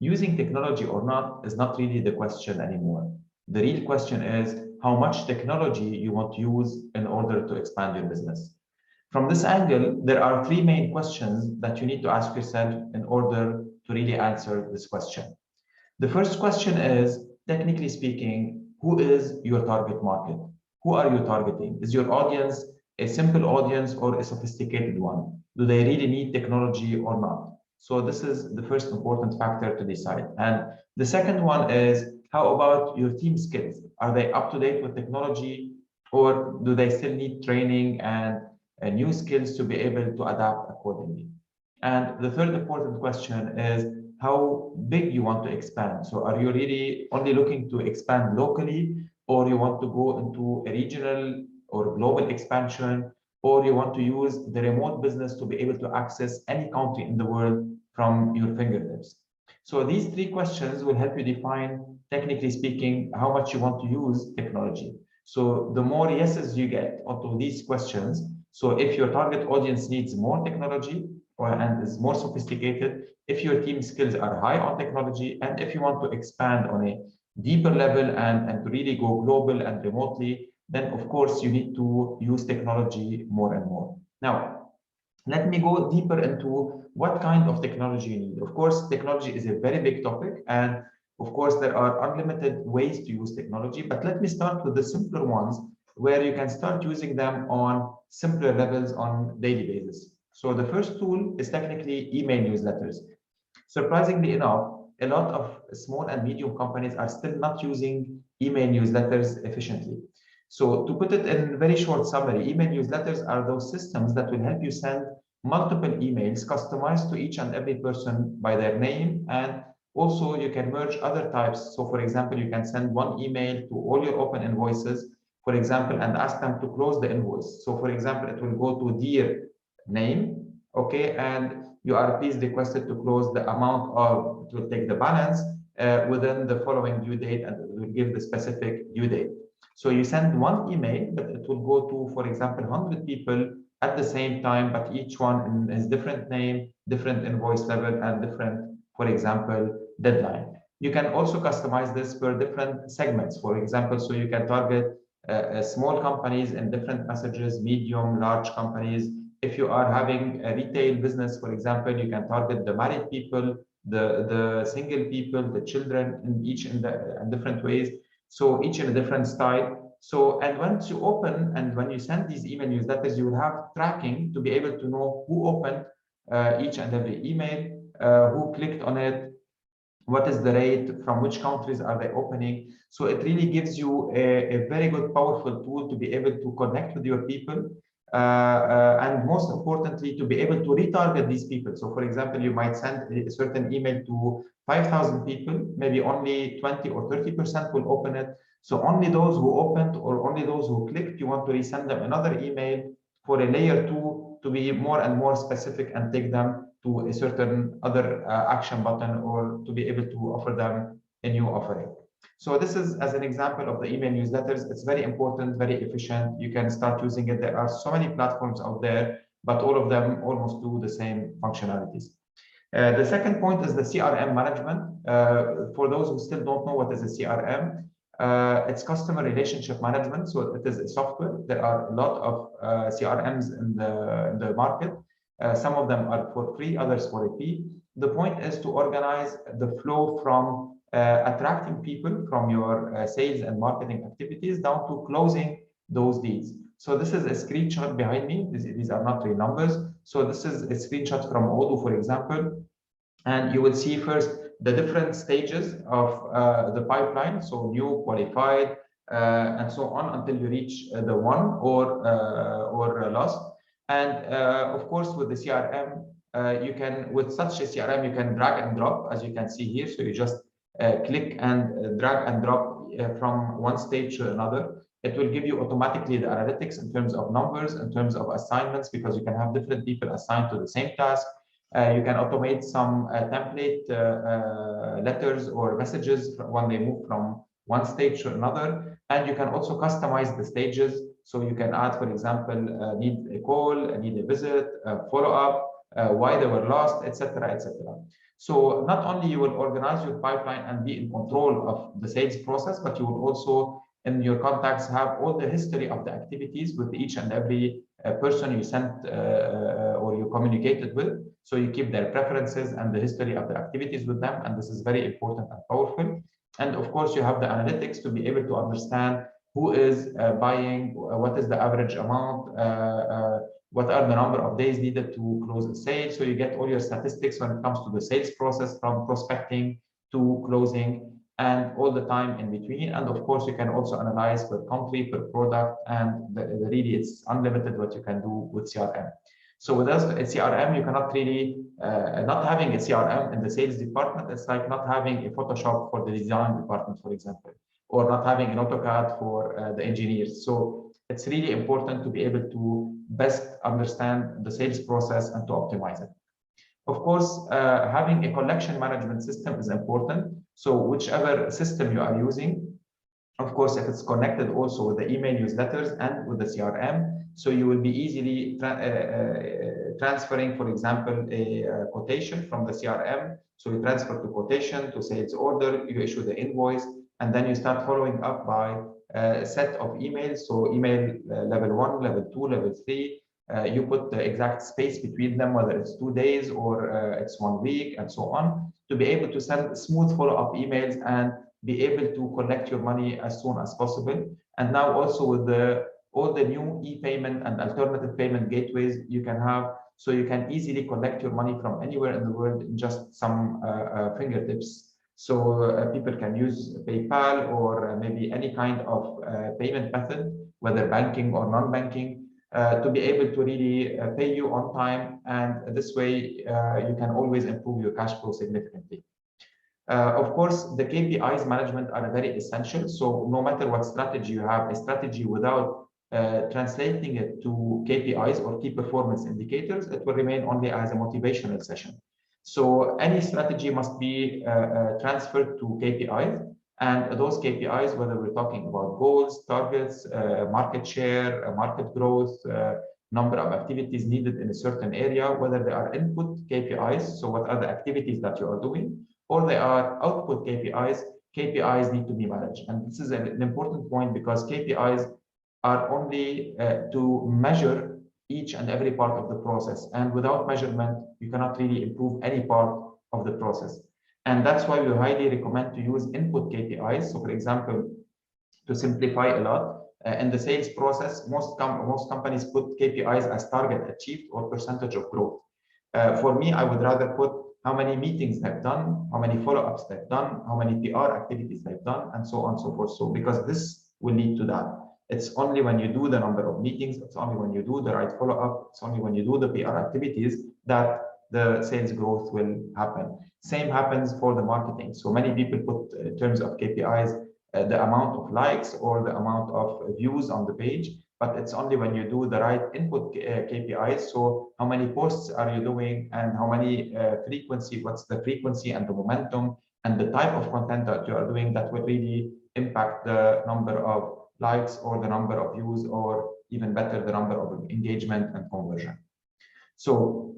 Using technology or not is not really the question anymore. The real question is how much technology you want to use in order to expand your business. From this angle, there are three main questions that you need to ask yourself in order to really answer this question. The first question is, technically speaking, who is your target market? Who are you targeting? Is your audience a simple audience or a sophisticated one? Do they really need technology or not? So this is the first important factor to decide. And the second one is, how about your team skills? Are they up to date with technology, or do they still need training and new skills to be able to adapt accordingly? And the third important question is how big you want to expand. So are you really only looking to expand locally, or you want to go into a regional or global expansion, or you want to use the remote business to be able to access any country in the world from your fingertips? So these three questions will help you define, technically speaking, how much you want to use technology. So the more yeses you get onto these questions, so if your target audience needs more technology and is more sophisticated, if your team skills are high on technology, and if you want to expand on a deeper level and to really go global and remotely, then of course you need to use technology more and more. Now, let me go deeper into what kind of technology you need. Of course, technology is a very big topic, and of course, there are unlimited ways to use technology, but let me start with the simpler ones where you can start using them on simpler levels on daily basis. So the first tool is technically email newsletters. Surprisingly enough, a lot of small and medium companies are still not using email newsletters efficiently. So to put it in very short summary, email newsletters are those systems that will help you send multiple emails customized to each and every person by their name, and also you can merge other types. So for example, you can send one email to all your open invoices, for example, and ask them to close the invoice. So for example, it will go to dear name, okay, and you are please requested to close the amount of, it will take the balance within the following due date, and it will give the specific due date. So you send one email, but it will go to, for example, 100 people at the same time, but each one has different name, different invoice level, and different, for example, deadline. You can also customize this for different segments, for example, so you can target small companies in different messages, medium, large companies. If you are having a retail business, for example, you can target the married people, the single people, the children, in each in different ways. So each in a different style. So, and once you open and when you send these email newsletters, you will have tracking to be able to know who opened each and every email, who clicked on it, what is the rate, from which countries are they opening. So it really gives you a very good, powerful tool to be able to connect with your people. And most importantly, to be able to retarget these people. So for example, you might send a certain email to 5,000 people, maybe only 20 or 30% will open it. So only those who opened or only those who clicked, you want to resend them another email for a layer 2 to be more and more specific and take them to a certain other action button, or to be able to offer them a new offering. So this is as an example of the email newsletters. It's very important, very efficient. You can start using it. There are so many platforms out there, but all of them almost do the same functionalities. The second point is the CRM management. For those who still don't know what is a CRM, it's customer relationship management. So it is a software. There are a lot of CRMs in the market. Some of them are for free, others for a fee. The point is to organize the flow from attracting people from your sales and marketing activities down to closing those deals. So this is a screenshot behind me. These are not real numbers. So this is a screenshot from Odoo, for example. And you will see first the different stages of the pipeline. So new, qualified, and so on until you reach the one or lost. And of course, with the CRM, you can, with such a CRM, you can drag and drop, as you can see here. So you just click and drag and drop from one stage to another. It will give you automatically the analytics in terms of numbers, in terms of assignments, because you can have different people assigned to the same task. You can automate some template letters or messages when they move from one stage to another. And you can also customize the stages. So you can add, for example, need a call, need a visit, follow up, why they were lost, etc., etc. So not only you will organize your pipeline and be in control of the sales process, but you will also in your contacts have all the history of the activities with each and every person you sent or you communicated with. So you keep their preferences and the history of the activities with them, and this is very important and powerful. And of course, you have the analytics to be able to understand who is buying, what is the average amount, what are the number of days needed to close a sale. So you get all your statistics when it comes to the sales process from prospecting to closing and all the time in between. And of course, you can also analyze per country, per product, and really it's unlimited what you can do with CRM. So with us at CRM, you cannot really, not having a CRM in the sales department, it's like not having a Photoshop for the design department, for example, or not having an AutoCAD for the engineers. So it's really important to be able to best understand the sales process and to optimize it. Of course, having a collection management system is important. So whichever system you are using, of course, if it's connected also with the email newsletters and with the CRM, so you will be easily transferring, for example, a quotation from the CRM. So you transfer to quotation, to sales order, you issue the invoice, and then you start following up by a set of emails. So email level 1, level 2, level 3. You put the exact space between them, whether it's 2 days or it's 1 week and so on, to be able to send smooth follow-up emails and be able to collect your money as soon as possible. And now also with all the new e-payment and alternative payment gateways you can have, so you can easily collect your money from anywhere in the world in just some fingertips. So people can use PayPal or maybe any kind of payment method, whether banking or non-banking, to be able to really pay you on time. And this way, you can always improve your cash flow significantly. Of course, the KPIs management are very essential. So no matter what strategy you have, a strategy without translating it to KPIs or key performance indicators, it will remain only as a motivational session. So any strategy must be transferred to KPIs, and those KPIs, whether we're talking about goals, targets, market share, market growth, number of activities needed in a certain area, whether they are input KPIs, so what are the activities that you are doing, or they are output KPIs, KPIs need to be managed. And this is an important point because KPIs are only to measure each and every part of the process. And without measurement, you cannot really improve any part of the process. And that's why we highly recommend to use input KPIs. So for example, to simplify a lot, in the sales process, most companies put KPIs as target achieved or percentage of growth. For me, I would rather put how many meetings they've done, how many follow-ups they've done, how many PR activities they've done, and so on and so forth. So because this will lead to that. It's only when you do the number of meetings, it's only when you do the right follow-up, it's only when you do the PR activities that the sales growth will happen. Same happens for the marketing. So many people put in terms of KPIs the amount of likes or the amount of views on the page, but it's only when you do the right input KPIs. So how many posts are you doing and how many frequency, what's the frequency and the momentum and the type of content that you are doing that will really impact the number of likes or the number of views or even better, the number of engagement and conversion. So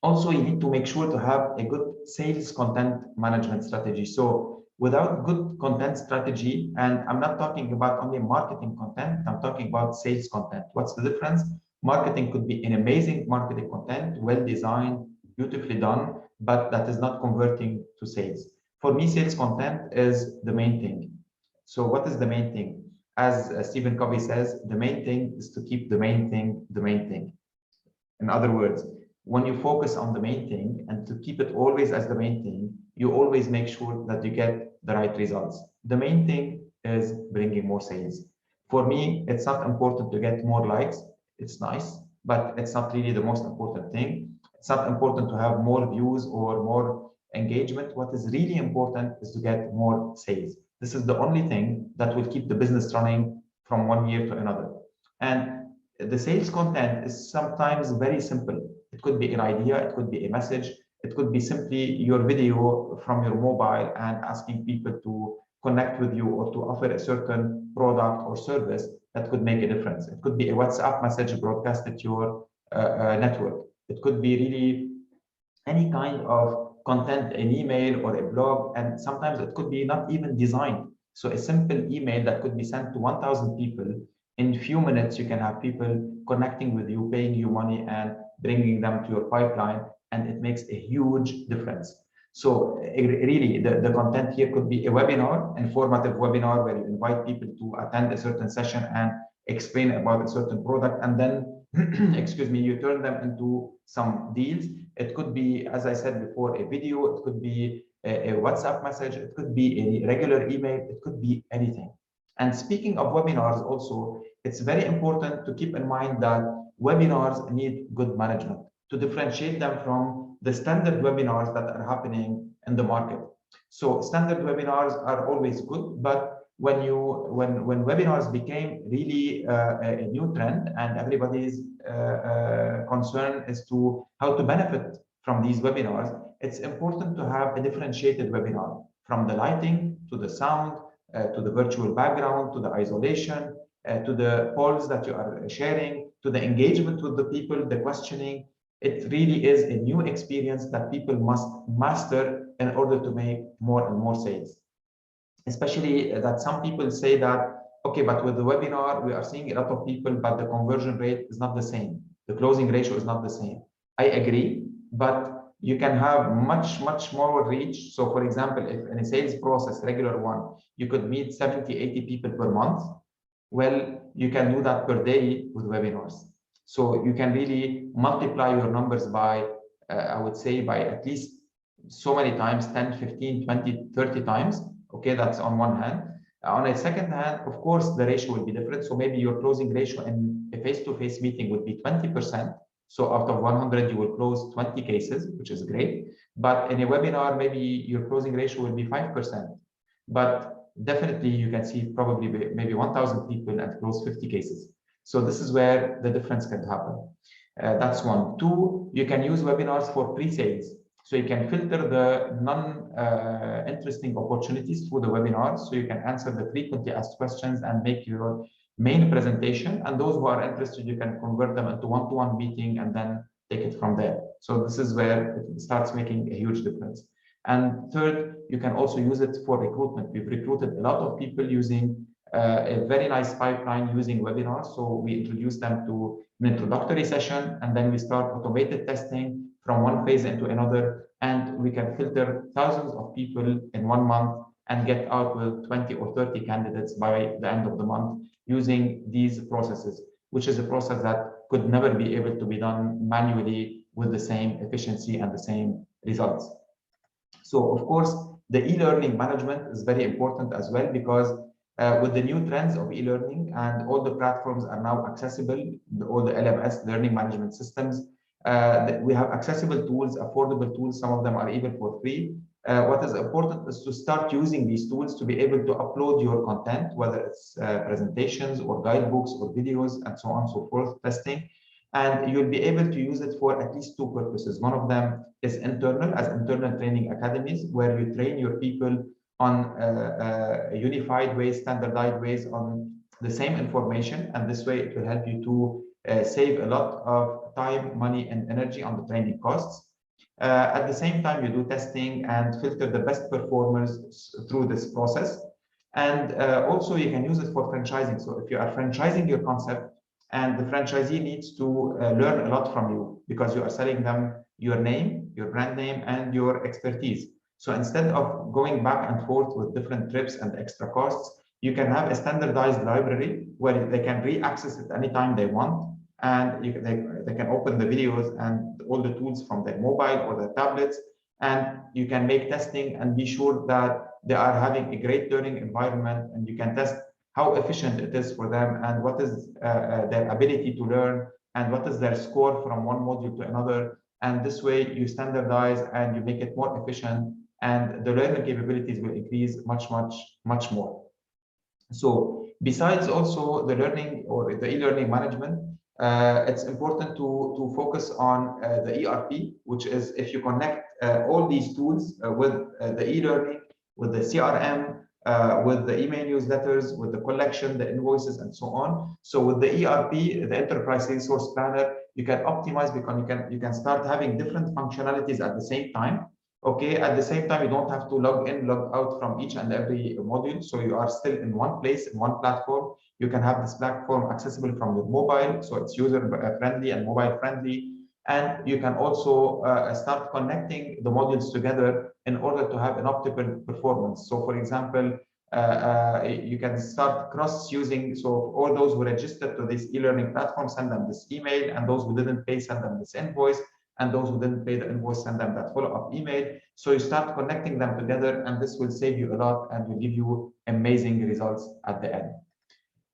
also you need to make sure to have a good sales content management strategy. So without good content strategy, and I'm not talking about only marketing content, I'm talking about sales content. What's the difference? Marketing could be an amazing marketing content, well designed, beautifully done, but that is not converting to sales. For me, sales content is the main thing. So what is the main thing? As Stephen Covey says, the main thing is to keep the main thing the main thing. In other words, when you focus on the main thing and to keep it always as the main thing, you always make sure that you get the right results. The main thing is bringing more sales. For me, it's not important to get more likes. It's nice, but it's not really the most important thing. It's not important to have more views or more engagement. What is really important is to get more sales. This is the only thing that will keep the business running from one year to another. And the sales content is sometimes very simple. It could be an idea, it could be a message, it could be simply your video from your mobile and asking people to connect with you or to offer a certain product or service that could make a difference. It could be a WhatsApp message broadcast at your network. It could be really any kind of content, an email or a blog, and sometimes it could be not even designed. So a simple email that could be sent to 1,000 people, in few minutes, you can have people connecting with you, paying you money and bringing them to your pipeline, and it makes a huge difference. So really, the content here could be a webinar, informative webinar where you invite people to attend a certain session and explain about a certain product, and then, excuse me, you turn them into some deals. It could be, as I said before, a video, it could be a WhatsApp message, it could be a regular email, it could be anything. And speaking of webinars also, it's very important to keep in mind that webinars need good management to differentiate them from the standard webinars that are happening in the market. So standard webinars are always good, but when webinars became really a new trend and everybody's concern is to how to benefit from these webinars, it's important to have a differentiated webinar, from the lighting to the sound, to the virtual background, to the isolation, to the polls that you are sharing, to the engagement with the people, the questioning. It really is a new experience that people must master in order to make more and more sales. Especially that some people say that, okay, but with the webinar, we are seeing a lot of people, but the conversion rate is not the same. The closing ratio is not the same. I agree, but you can have much more reach. So for example, if in a sales process, regular one, you could meet 70, 80 people per month, well, you can do that per day with webinars. So you can really multiply your numbers by, I would say, by at least so many times, 10, 15, 20, 30 times. Okay, that's on one hand. On a second hand, of course, the ratio will be different. So maybe your closing ratio in a face-to-face meeting would be 20%. So out of 100, you will close 20 cases, which is great. But in a webinar, maybe your closing ratio will be 5%. But definitely you can see probably maybe 1,000 people and close 50 cases. So this is where the difference can happen. That's one. Two, you can use webinars for pre-sales. So you can filter the non-interesting opportunities through the webinar. So you can answer the frequently asked questions and make your main presentation. And those who are interested, you can convert them into one-to-one meeting and then take it from there. So this is where it starts making a huge difference. And third, you can also use it for recruitment. We've recruited a lot of people using a very nice pipeline using webinars. So we introduce them to an introductory session, and then we start automated testing from one phase into another, and we can filter thousands of people in 1 month and get out with 20 or 30 candidates by the end of the month using these processes, which is a process that could never be able to be done manually with the same efficiency and the same results. So of course, the e-learning management is very important as well, because with the new trends of e-learning and all the platforms are now accessible, all the LMS, learning management systems, we have accessible tools, affordable tools, some of them are even for free. What is important is to start using these tools to be able to upload your content, whether it's presentations or guidebooks or videos and so on and so forth, testing. And you'll be able to use it for at least two purposes. One of them is internal, as internal training academies, where you train your people on unified ways, standardized ways on the same information. And this way it will help you to save a lot of time, money, and energy on the training costs. At the same time, you do testing and filter the best performers through this process. And also you can use it for franchising. So if you are franchising your concept, and the franchisee needs to learn a lot from you, because you are selling them your name, your brand name, and your expertise. So instead of going back and forth with different trips and extra costs, you can have a standardized library where they can re-access it anytime they want. And they can open the videos and all the tools from their mobile or their tablets. And you can make testing and be sure that they are having a great learning environment, and you can test how efficient it is for them, and what is their ability to learn, and what is their score from one module to another. And this way you standardize and you make it more efficient, and the learning capabilities will increase much more. So besides also the learning or the e-learning management, it's important to focus on the ERP, which is if you connect all these tools with the e-learning, with the CRM, with the email newsletters, with the collection, the invoices, and so on. So with the ERP, the Enterprise Resource Planner, you can optimize, because you can start having different functionalities at the same time. Okay, at the same time, you don't have to log in, log out from each and every module. So you are still in one place, in one platform. You can have this platform accessible from your mobile. So it's user friendly and mobile friendly. And you can also start connecting the modules together in order to have an optimal performance. So for example, you can start cross using. So all those who registered to this e-learning platform, send them this email, and those who didn't pay, send them this invoice. And those who didn't pay the invoice, send them that follow-up email. So you start connecting them together, and this will save you a lot and will give you amazing results at the end.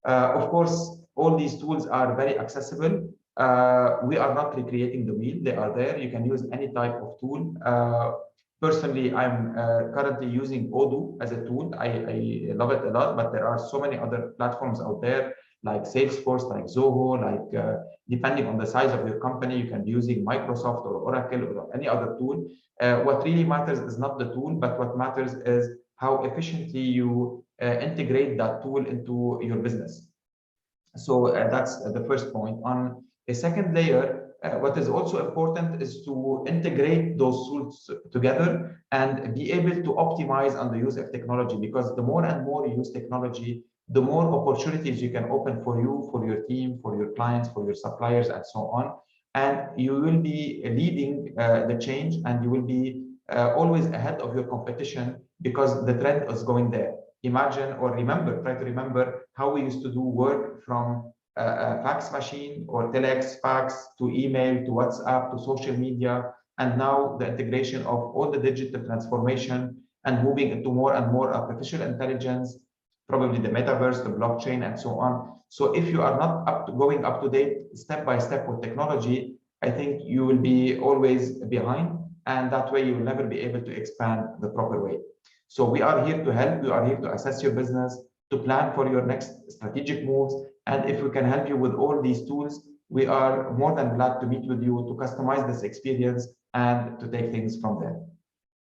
Of course, all these tools are very accessible. We are not recreating the wheel. They are there. You can use any type of tool. Personally, I'm currently using Odoo as a tool. I love it a lot, but there are so many other platforms out there like Salesforce, like Zoho, like depending on the size of your company, you can be using Microsoft or Oracle or any other tool. What really matters is not the tool, but what matters is how efficiently you integrate that tool into your business. So that's the first point. On a second layer, what is also important is to integrate those tools together and be able to optimize on the use of technology, because the more and more you use technology, the more opportunities you can open for you, for your team, for your clients, for your suppliers, and so on. And you will be leading the change, and you will be always ahead of your competition because the trend is going there. Imagine or remember, try to remember how we used to do work from a fax machine or telex fax to email to WhatsApp to social media, and now the integration of all the digital transformation and moving into more and more artificial intelligence, probably the metaverse, the blockchain, and so on. So if you are not going up to date step by step with technology, I think you will be always behind, and that way you will never be able to expand the proper way. So we are here to help. We are here to assess your business, to plan for your next strategic moves. And if we can help you with all these tools, we are more than glad to meet with you to customize this experience and to take things from there.